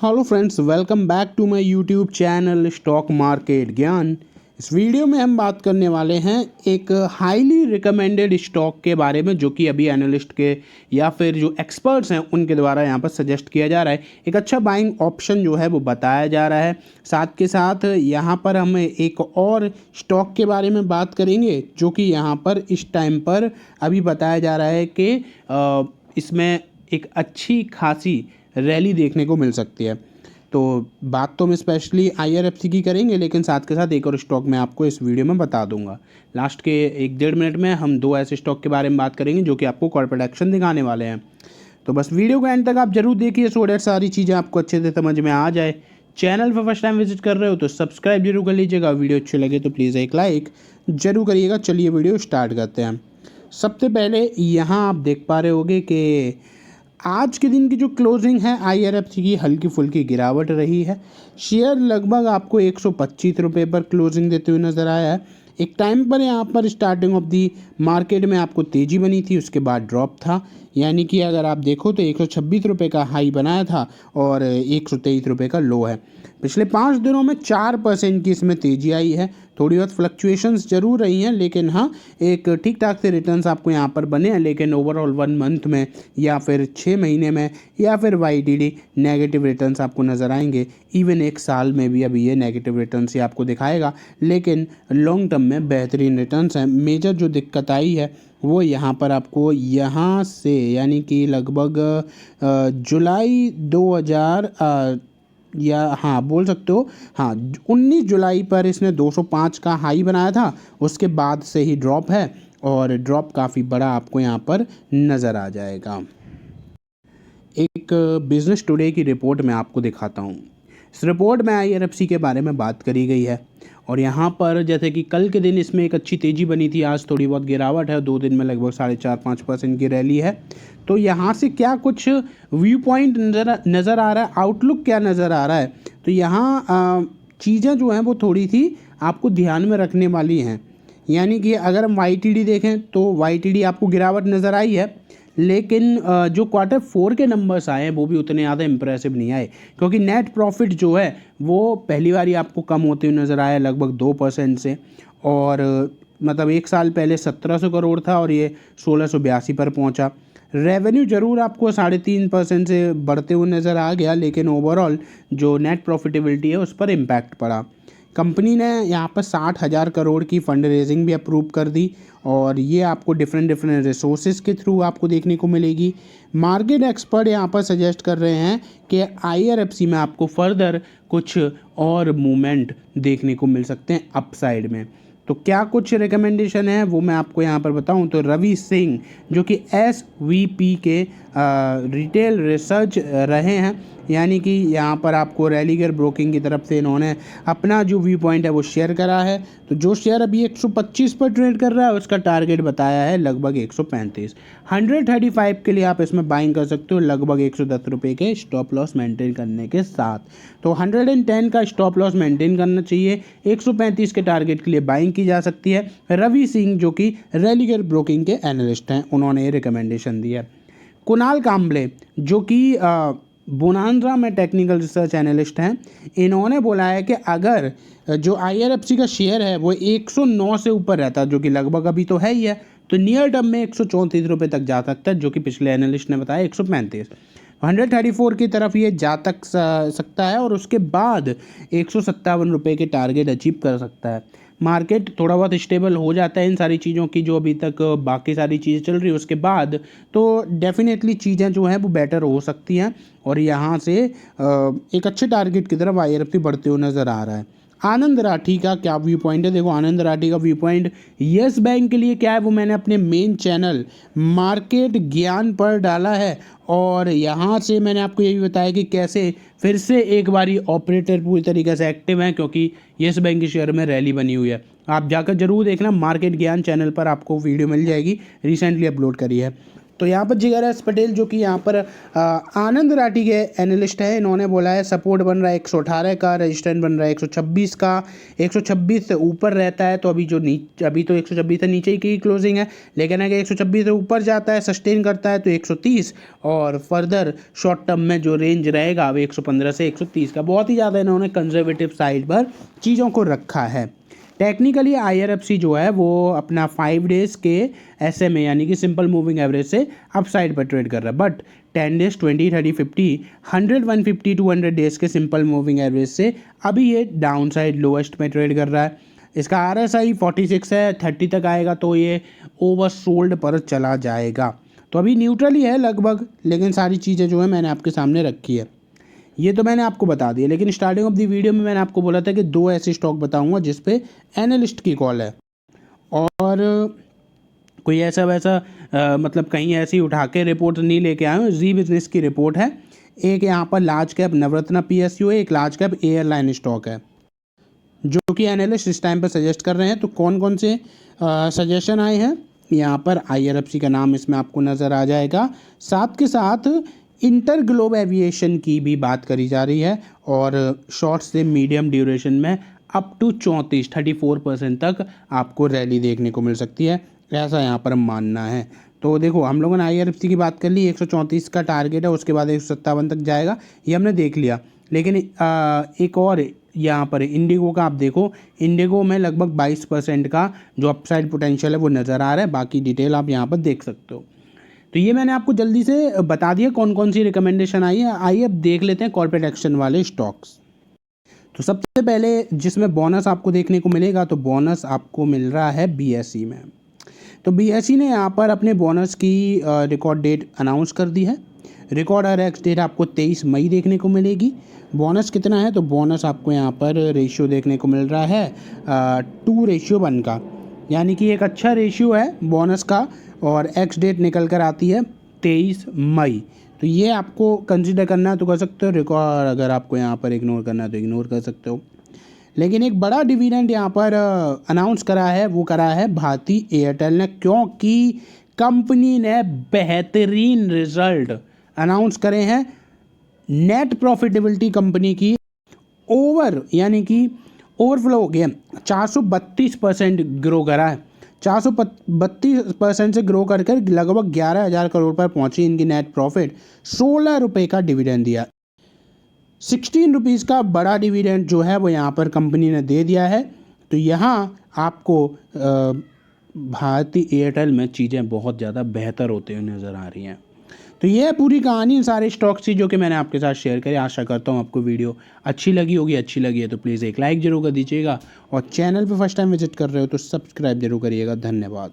Hello friends, welcome back to my YouTube channel stock market Gyan. इस video में हम बात करने वाले हैं एक हाईली रिकमेंडेड स्टॉक के बारे में, जो कि अभी एनालिस्ट के या फिर जो एक्सपर्ट्स हैं उनके द्वारा यहाँ पर सजेस्ट किया जा रहा है। एक अच्छा बाइंग ऑप्शन जो है वो बताया जा रहा है। साथ के साथ यहाँ पर हम एक और स्टॉक के बारे में बात करेंगे, जो कि यहाँ पर इस टाइम पर अभी बताया जा रहा है कि इसमें एक अच्छी खासी रैली देखने को मिल सकती है। तो बात तो हम स्पेशली आईआरएफसी की करेंगे, लेकिन साथ के साथ एक और स्टॉक मैं आपको इस वीडियो में बता दूंगा। लास्ट के 1-1.5 मिनट में हम दो ऐसे स्टॉक के बारे में बात करेंगे जो कि आपको कॉर्पोरेट एक्शन दिखाने वाले हैं। तो बस वीडियो को एंड तक आप जरूर देखिए, सो दैट सारी चीज़ें आपको अच्छे से समझ में आ जाए। चैनल पर फर्स्ट टाइम विजिट कर रहे हो तो सब्सक्राइब जरूर कर लीजिएगा। वीडियो अच्छी लगे तो प्लीज़ एक लाइक जरूर करिएगा। चलिए वीडियो स्टार्ट करते हैं। सबसे पहले यहाँ आप देख पा रहे होंगे कि आज के दिन की जो क्लोजिंग है आईआरएफसी की हल्की फुल्की गिरावट रही है। शेयर लगभग आपको 125 रुपये पर क्लोजिंग देते हुए नज़र आया है। एक टाइम पर यहाँ पर स्टार्टिंग ऑफ दी मार्केट में आपको तेज़ी बनी थी, उसके बाद ड्रॉप था। यानी कि अगर आप देखो तो 126 रुपये का हाई बनाया था और 123 रुपये का लो है। पिछले 5 दिनों में 4% की इसमें तेज़ी आई है। थोड़ी बहुत फ्लक्चुएशंस जरूर रही हैं, लेकिन हाँ, एक ठीक ठाक से रिटर्न्स आपको यहाँ पर बने हैं। लेकिन ओवरऑल 1 मंथ में या फिर 6 महीने में या फिर वाईटीडी नेगेटिव रिटर्न्स आपको नज़र आएंगे। इवन एक साल में भी अभी ये नेगेटिव रिटर्न्स ही आपको दिखाएगा, लेकिन लॉन्ग टर्म में बेहतरीन रिटर्न्स हैं। मेजर जो दिक्कत आई है वो यहाँ पर आपको यहाँ से, यानी कि लगभग जुलाई 2000 या हाँ बोल सकते हो, हाँ 19 जुलाई पर इसने 205 का हाई बनाया था। उसके बाद से ही ड्रॉप है और ड्रॉप काफ़ी बड़ा आपको यहाँ पर नज़र आ जाएगा। एक बिजनेस टुडे की रिपोर्ट मैं आपको दिखाता हूँ। इस रिपोर्ट में आईआरएफसी के बारे में बात करी गई है और यहाँ पर जैसे कि कल के दिन इसमें एक अच्छी तेज़ी बनी थी, आज थोड़ी बहुत गिरावट है। 2 दिन में लगभग 4.5-5% की रैली है। तो यहाँ से क्या कुछ व्यू पॉइंट नज़र आ रहा है, आउटलुक क्या नज़र आ रहा है, तो यहाँ चीज़ें जो हैं वो थोड़ी सी आपको ध्यान में रखने वाली हैं। यानी कि अगर हम वाईटीडी देखें तो वाईटीडी आपको गिरावट नज़र आई है, लेकिन जो Q4 के नंबर्स आए हैं वो भी उतने ज़्यादा इंप्रेसिव नहीं आए, क्योंकि नेट प्रॉफिट जो है वो पहली बार ही आपको कम होते हुए नज़र आया लगभग 2% से। और मतलब एक साल पहले 1700 करोड़ था और ये 1682 पर पहुंचा। रेवेन्यू जरूर आपको 3.5% से बढ़ते हुए नज़र आ गया, लेकिन ओवरऑल जो नेट प्रॉफिटेबिलिटी है उस पर इम्पैक्ट पड़ा। कंपनी ने यहाँ पर 60,000 करोड़ की फंड रेजिंग भी अप्रूव कर दी और ये आपको डिफरेंट रिसोर्सेज के थ्रू आपको देखने को मिलेगी। मार्केट एक्सपर्ट यहाँ पर सजेस्ट कर रहे हैं कि आईआरएफसी में आपको फर्दर कुछ और मूवमेंट देखने को मिल सकते हैं अपसाइड में। तो क्या कुछ रिकमेंडेशन है वो मैं आपको यहाँ पर बताऊँ तो रवि सिंह, जो कि SVP के रिटेल रिसर्च रहे हैं, यानी कि यहाँ पर आपको रैलीगर ब्रोकिंग की तरफ से इन्होंने अपना जो व्यू पॉइंट है वो शेयर करा है। तो जो शेयर अभी 125 पर ट्रेड कर रहा है उसका टारगेट बताया है लगभग 135। 135 के लिए आप इसमें बाइंग कर सकते हो, लगभग 110 रुपये के स्टॉप लॉस मेंटेन करने के साथ। तो 110 का स्टॉप लॉस मेंटेन करना चाहिए, 135 के टारगेट के लिए बाइंग की जा सकती है। रवि सिंह जो कि रैलीगर ब्रोकिंग के एनालिस्ट हैं, उन्होंने ये रिकमेंडेशन दी है। कुणाल कांबले जो कि बोनांजा में टेक्निकल रिसर्च एनालिस्ट हैं, इन्होंने बोला है कि अगर जो आईआरएफसी का शेयर है वो 109 से ऊपर रहता है, जो कि लगभग अभी तो है ही है, तो नियर टर्म में 134 रुपये तक जा सकता है, जो कि पिछले एनालिस्ट ने बताया 135। 134 की तरफ ये जा तक सकता है और उसके बाद 157 रुपये के टारगेट अचीव कर सकता है। मार्केट थोड़ा बहुत स्टेबल हो जाता है इन सारी चीज़ों की, जो अभी तक बाकी सारी चीज़ें चल रही है उसके बाद, तो डेफिनेटली चीज़ें जो हैं वो बेटर हो सकती हैं और यहाँ से एक अच्छे टारगेट की तरफ आईआरएफसी बढ़ते हुए नज़र आ रहा है। आनंद राठी का क्या व्यू पॉइंट है, देखो आनंद राठी का व्यू पॉइंट येस बैंक के लिए क्या है वो मैंने अपने मेन चैनल मार्केट ज्ञान पर डाला है और यहाँ से मैंने आपको ये भी बताया कि कैसे फिर से एक बारी ऑपरेटर पूरी तरीके से एक्टिव हैं, क्योंकि येस बैंक के शेयर में रैली बनी हुई है। आप जाकर जरूर देखना, मार्केट ज्ञान चैनल पर आपको वीडियो मिल जाएगी, रिसेंटली अपलोड करी है। तो यहाँ पर जिगर एस पटेल जो कि यहाँ पर आनंद राठी के एनालिस्ट है, इन्होंने बोला है सपोर्ट बन रहा है 118 का, रजिस्टेंस बन रहा है 126 का। 126 से ऊपर रहता है तो अभी तो 126 से नीचे की क्लोजिंग है, लेकिन अगर 126 से ऊपर जाता है, सस्टेन करता है तो 130, और फर्दर शॉर्ट टर्म में जो रेंज रहेगा वो 115 से 130 का। बहुत ही ज़्यादा इन्होंने कंजर्वेटिव साइड पर चीज़ों को रखा है। टेक्निकली IRFC जो है वो अपना 5 डेज़ के SMA यानी कि सिंपल मूविंग एवरेज से अपसाइड पर ट्रेड कर रहा है, बट 10 डेज़ 20 30 50 100 150 200 डेज़ के सिंपल मूविंग एवरेज से अभी ये डाउन साइड लोएस्ट में ट्रेड कर रहा है। इसका RSI 46 है, 30 तक आएगा तो ये ओवर सोल्ड पर चला जाएगा। तो अभी न्यूट्रल ही है लगभग, लेकिन सारी चीज़ें जो है मैंने आपके सामने रखी है, ये तो मैंने आपको बता दिया। लेकिन स्टार्टिंग ऑफ द वीडियो में मैंने आपको बोला था कि 2 ऐसे स्टॉक बताऊंगा जिस पे एनालिस्ट की कॉल है, और कोई ऐसा वैसा मतलब कहीं ऐसी उठा के रिपोर्ट नहीं लेके आए हूँ। जी बिजनेस की रिपोर्ट है। एक यहाँ पर लार्ज कैप नवरत्ना PSU है, एक लार्ज कैप एयरलाइन स्टॉक है जो कि एनालिस्ट इस टाइम पर सजेस्ट कर रहे हैं। तो कौन कौन से सजेशन आए हैं, यहाँ पर IRFC का नाम इसमें आपको नज़र आ जाएगा। साथ के साथ इंटर ग्लोब एविएशन की भी बात करी जा रही है, और शॉर्ट से मीडियम ड्यूरेशन में अप टू 34% तक आपको रैली देखने को मिल सकती है, ऐसा यहाँ पर मानना है। तो देखो हम लोगों ने IRFC की बात कर ली, 134 का टारगेट है, उसके बाद 157 तक जाएगा, ये हमने देख लिया। लेकिन एक और यहाँ पर इंडिगो का आप देखो, इंडिगो में लगभग 22% का जो अपसाइड पोटेंशियल है वो नज़र आ रहा है। बाकी डिटेल आप यहाँ पर देख सकते हो। तो ये मैंने आपको जल्दी से बता दिया कौन कौन सी रिकमेंडेशन आई है। आइए अब देख लेते हैं कॉर्पोरेट एक्शन वाले स्टॉक्स। तो सबसे पहले जिसमें बोनस आपको देखने को मिलेगा, तो बोनस आपको मिल रहा है BSE में। तो BSE ने यहाँ पर अपने बोनस की रिकॉर्ड डेट अनाउंस कर दी है। रिकॉर्ड और एक्स डेट आपको 23 मई देखने को मिलेगी। बोनस कितना है, तो बोनस आपको यहाँ पर रेशियो देखने को मिल रहा है 2:1 का, यानी कि एक अच्छा रेशियो है बोनस का, और एक्स डेट निकल कर आती है 23 मई। तो ये आपको कंसिडर करना है तो कर सकते हो, रिकॉर्ड अगर आपको यहाँ पर इग्नोर करना है तो इग्नोर कर सकते हो। लेकिन एक बड़ा डिविडेंड यहाँ पर अनाउंस करा है, वो करा है भारती एयरटेल ने, क्योंकि कंपनी ने बेहतरीन रिजल्ट अनाउंस करे हैं। नेट प्रॉफिटेबिलिटी कंपनी की ओवरफ्लो हो गया, 432% ग्रो करा है। 432% से ग्रो कर लगभग 11,000 करोड़ पर पहुंची इनकी नेट प्रॉफिट। 16 रुपये का डिविडेंड दिया, 16 रुपीज़ का बड़ा डिविडेंड जो है वो यहाँ पर कंपनी ने दे दिया है। तो यहाँ आपको भारती एयरटेल में चीज़ें बहुत ज़्यादा बेहतर होते हुए नज़र आ रही हैं। तो ये है पूरी कहानी इन सारे स्टॉक्स की जो कि मैंने आपके साथ शेयर करी। आशा करता हूँ आपको वीडियो अच्छी लगी होगी। अच्छी लगी है तो प्लीज़ एक लाइक ज़रूर कर दीजिएगा, और चैनल पे फर्स्ट टाइम विजिट कर रहे हो तो सब्सक्राइब जरूर करिएगा। धन्यवाद।